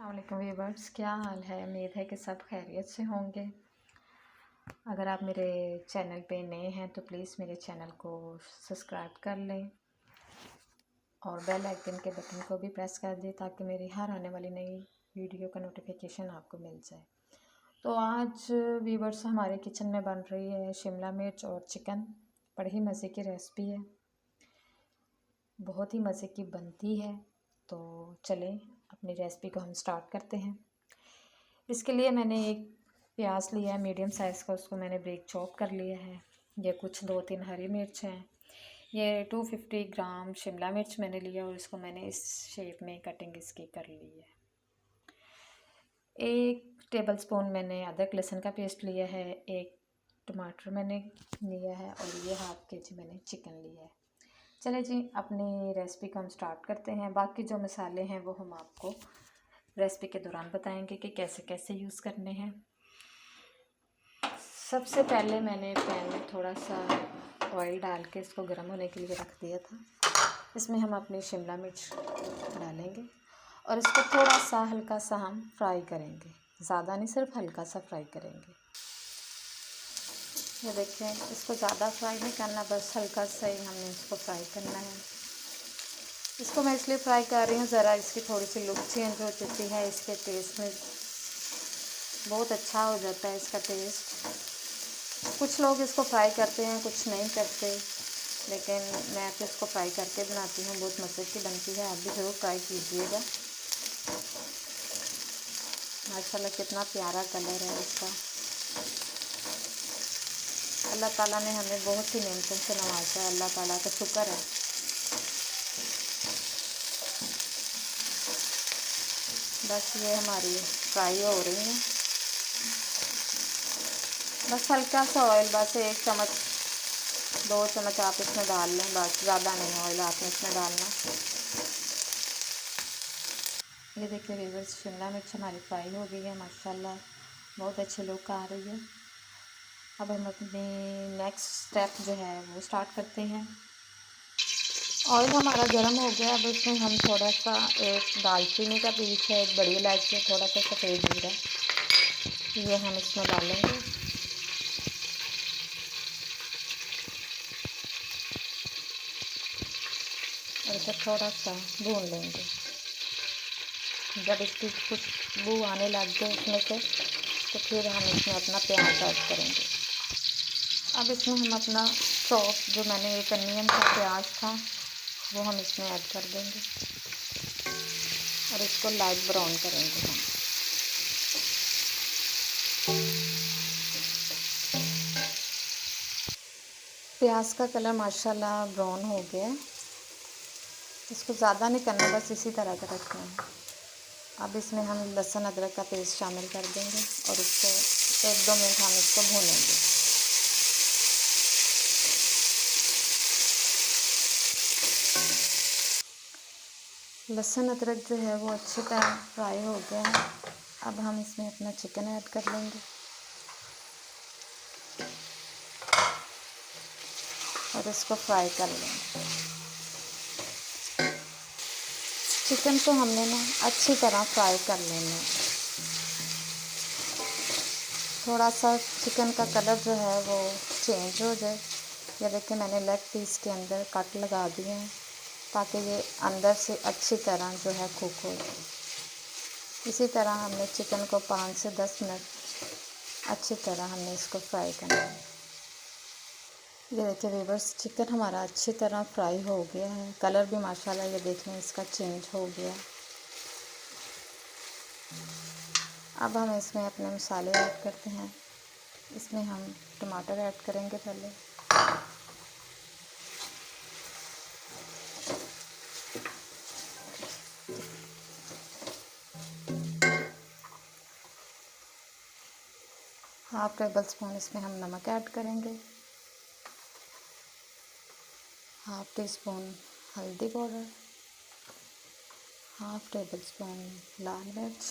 अस्सलामुअलैकुम व्यूअर्स, क्या हाल है। उम्मीद है कि सब खैरियत से होंगे। अगर आप मेरे चैनल पे नए हैं तो प्लीज़ मेरे चैनल को सब्सक्राइब कर लें और बेल आइकन के बटन को भी प्रेस कर दें ताकि मेरी हर आने वाली नई वीडियो का नोटिफिकेशन आपको मिल जाए। तो आज व्यूअर्स हमारे किचन में बन रही है शिमला मिर्च और चिकन। बड़ी ही मज़े की रेसिपी है, बहुत ही मज़े की बनती है। तो चलें अपनी रेसिपी को हम स्टार्ट करते हैं। इसके लिए मैंने एक प्याज लिया है मीडियम साइज़ का, उसको मैंने ब्रेक चॉप कर लिया है। ये कुछ 2-3 हरी मिर्च हैं। ये 250 ग्राम शिमला मिर्च मैंने लिया और इसको मैंने इस शेप में कटिंग इसकी कर ली है। 1 टेबल स्पून मैंने अदरक लहसुन का पेस्ट लिया है। 1 टमाटर मैंने लिया है और ये ½ kg मैंने चिकन लिया है। चले जी अपनी रेसिपी को हम स्टार्ट करते हैं। बाकी जो मसाले हैं वो हम आपको रेसिपी के दौरान बताएंगे कि कैसे कैसे यूज़ करने हैं। सबसे पहले मैंने पैन में थोड़ा सा ऑयल डाल के इसको गर्म होने के लिए रख दिया था। इसमें हम अपनी शिमला मिर्च डालेंगे और इसको थोड़ा सा हल्का सा हम फ्राई करेंगे, ज़्यादा नहीं, सिर्फ हल्का सा फ्राई करेंगे। ये देखें, इसको ज़्यादा फ्राई नहीं करना, बस हल्का सा ही हमने इसको फ्राई करना है। इसको मैं इसलिए फ्राई कर रही हूँ, ज़रा इसकी थोड़ी सी लुक चेंज हो जाती है, इसके टेस्ट में बहुत अच्छा हो जाता है इसका टेस्ट। कुछ लोग इसको फ्राई करते हैं, कुछ नहीं करते, लेकिन मैं तो इसको फ्राई करके बनाती हूँ। बहुत मज़े की बनती है, आप भी ज़रूर ट्राई कीजिएगा। माशाल्लाह कितना प्यारा कलर है इसका। अल्लाह ताला ने हमें बहुत सी नेमतों से नवाजा है, अल्लाह ताला का शुक्र है। बस ये हमारी फ्राई हो रही है। बस हल्का सा ऑयल, बस 1 चम्मच 2 चम्मच आप इसमें डाल लें, बस ज़्यादा नहीं ऑयल आपने इसमें डालना। ये देखिए व्यूअर्स, शिमला मिर्च हमारी फ्राई हो गई है, माशाल्लाह बहुत अच्छी लुक आ रही है। अब हम अपनी नेक्स्ट स्टेप जो है वो स्टार्ट करते हैं। ऑयल हमारा गर्म हो गया। अब इसमें हम थोड़ा सा, 1 दालचीनी का पीस है, 1 बड़ी इलायची, थोड़ा सा सफ़ेद जीरा, ये हम इसमें डालेंगे। और इसे थोड़ा सा भून लेंगे। जब इसकी खुशबू आने लग जाए इसमें से, तो फिर हम इसमें अपना प्याज ऐड करेंगे। अब इसमें हम अपना चॉप, जो मैंने एक अनियन का प्याज था, वो हम इसमें ऐड कर देंगे और इसको लाइट ब्राउन करेंगे हम। प्याज का कलर माशाल्लाह ब्राउन हो गया है। इसको ज़्यादा नहीं करना, बस इसी तरह का रखना है। अब इसमें हम लहसुन अदरक का पेस्ट शामिल कर देंगे और इसको 1-2 मिनट हम इसको भूनेंगे। लहसुन अदरक जो है वो अच्छी तरह फ्राई हो गया है। अब हम इसमें अपना चिकन ऐड कर लेंगे और इसको फ्राई कर लेंगे। चिकन को हमने ना अच्छी तरह फ्राई कर लेना है। थोड़ा सा चिकन का कलर जो है वो चेंज हो जाए। ये देखिए, मैंने लेग पीस के अंदर कट लगा दिए हैं ताकि ये अंदर से अच्छी तरह जो है कुक हो जाए। इसी तरह हमने चिकन को 5 से 10 मिनट अच्छी तरह हमने इसको फ्राई करना है। ये देखिए व्यूअर्स, चिकन हमारा अच्छी तरह फ्राई हो गया है। कलर भी माशाल्लाह ये देखें इसका चेंज हो गया। अब हम इसमें अपने मसाले ऐड करते हैं। इसमें हम टमाटर ऐड करेंगे पहले। ½ टेबल स्पून इसमें हम नमक ऐड करेंगे। ½ टीस्पून हल्दी पाउडर, ½ टेबल स्पून लाल मिर्च,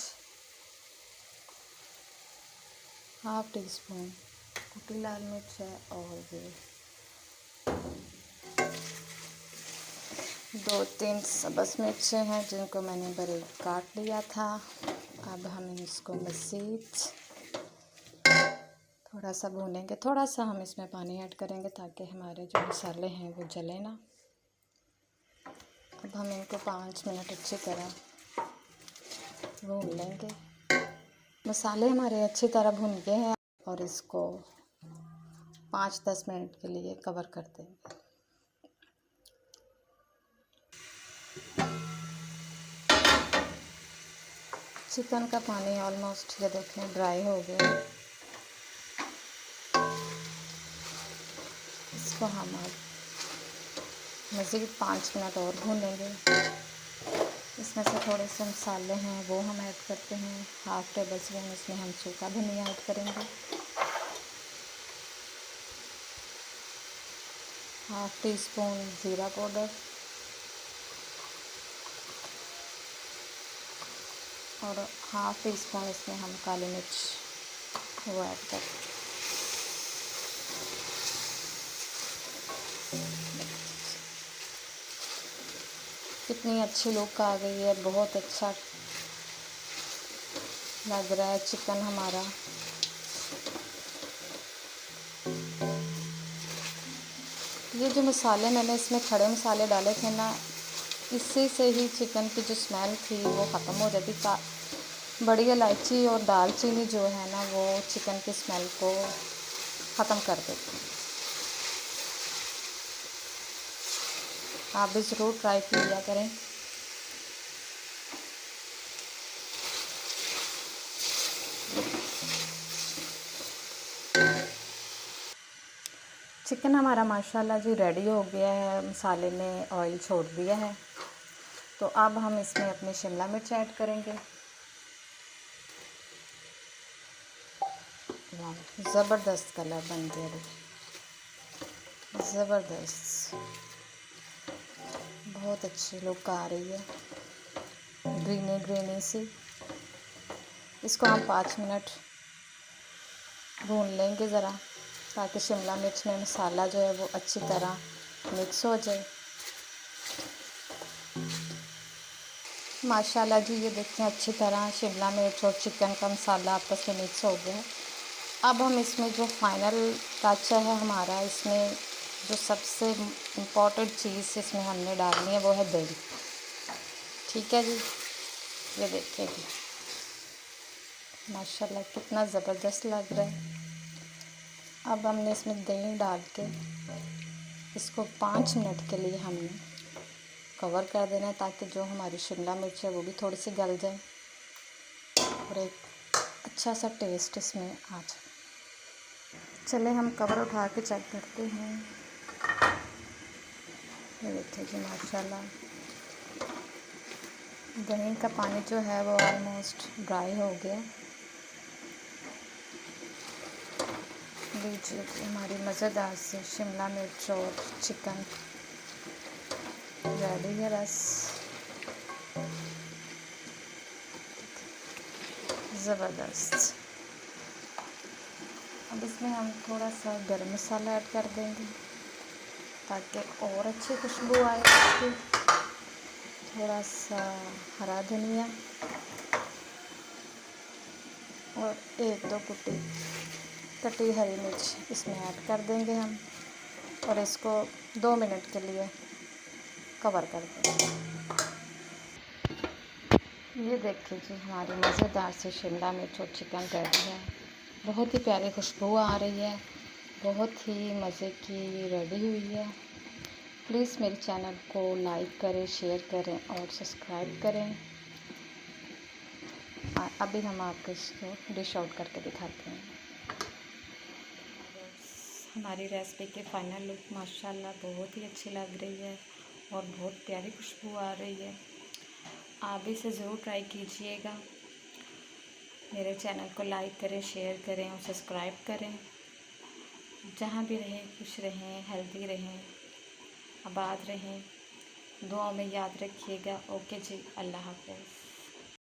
½ टीस्पून कुटी लाल मिर्च है और 2-3 सब्ज़ मिर्चें हैं जिनको मैंने बारीक काट लिया था। अब हम इसको मज़ीद थोड़ा सा भूनेंगे। थोड़ा सा हम इसमें पानी ऐड करेंगे ताकि हमारे जो मसाले हैं वो जले ना। अब हम इनको 5 मिनट अच्छी तरह भून लेंगे। मसाले हमारे अच्छी तरह भुन गए हैं और इसको 5-10 मिनट के लिए कवर कर देंगे। चिकन का पानी ऑलमोस्ट ये देखें ड्राई हो गया। इसको हम अब मज़ीद 5 मिनट और भूनेंगे। इसमें से थोड़े से मसाले हैं वो हम ऐड करते हैं। 1/2 टेबल स्पून इसमें हम सूखा धनिया ऐड करेंगे। 1/2 टीस्पून ज़ीरा पाउडर और 1/2 टीस्पून इसमें हम काली मिर्च वो ऐड करते हैं। कितनी अच्छी लुक आ गई है, बहुत अच्छा लग रहा है चिकन हमारा। ये जो मसाले मैंने इसमें खड़े मसाले डाले थे ना, इससे से ही चिकन की जो स्मेल थी वो ख़त्म हो जाती। बड़ी इलायची और दालचीनी जो है ना वो चिकन की स्मेल को ख़त्म कर देती है। आप भी ज़रूर ट्राई किया करें। चिकन हमारा माशाल्लाह जी रेडी हो गया है, मसाले ने ऑयल छोड़ दिया है। तो अब हम इसमें अपनी शिमला मिर्च ऐड करेंगे। वाह, ज़बरदस्त कलर बन गया, ज़बरदस्त, बहुत अच्छी लुक आ रही है, ग्रीनी ग्रीनी सी। इसको हम 5 मिनट भून लेंगे ज़रा, ताकि शिमला मिर्च में मसाला जो है वो अच्छी तरह मिक्स हो जाए। माशाल्लाह जी, ये देखते हैं अच्छी तरह शिमला मिर्च और चिकन का मसाला आपस में मिक्स हो गया है। अब हम इसमें जो फाइनल टच है हमारा, इसमें जो सबसे इम्पॉर्टेंट चीज़ इसमें हमने डालनी है वो है दही। ठीक है जी, ये देखिए जी, माशाल्लाह कितना ज़बरदस्त लग रहा है। अब हमने इसमें दही डाल के इसको 5 मिनट के लिए हमने कवर कर देना है, ताकि जो हमारी शिमला मिर्च है वो भी थोड़ी सी गल जाए और एक अच्छा सा टेस्ट इसमें आ जाए। चले हम कवर उठा के चेक करते हैं। ये देखिए जी, माशाल्लाह दही का पानी जो है वो ऑलमोस्ट ड्राई हो गया। लीजिए कि हमारी मज़ेदार से शिमला मिर्च और चिकन रेडी है। बस ज़बरदस्त। अब इसमें हम थोड़ा सा गरम मसाला ऐड कर देंगे ताकि और अच्छी खुशबू आए इसकी। थोड़ा सा हरा धनिया और 1-2 कटी हरी मिर्च इसमें ऐड कर देंगे हम, और इसको 2 मिनट के लिए कवर कर देंगे। ये देखिए जी, हमारी मज़ेदार से शिमला मिर्च और चिकन रेडी है। बहुत ही प्यारी खुशबू आ रही है, बहुत ही मज़े की रेडी हुई है। प्लीज़ मेरे चैनल को लाइक करें, शेयर करें और सब्सक्राइब करें। अभी हम आपको इसको डिश आउट करके दिखाते हैं। हमारी रेसिपी के फाइनल लुक माशाल्लाह बहुत ही अच्छी लग रही है और बहुत प्यारी खुशबू आ रही है। आप इसे ज़रूर ट्राई कीजिएगा। मेरे चैनल को लाइक करें, शेयर करें और सब्सक्राइब करें। जहाँ भी रहें खुश रहें, हेल्दी रहें, आबाद रहें, दुआओं में याद रखिएगा। ओके जी, अल्लाह हाफ़िज़।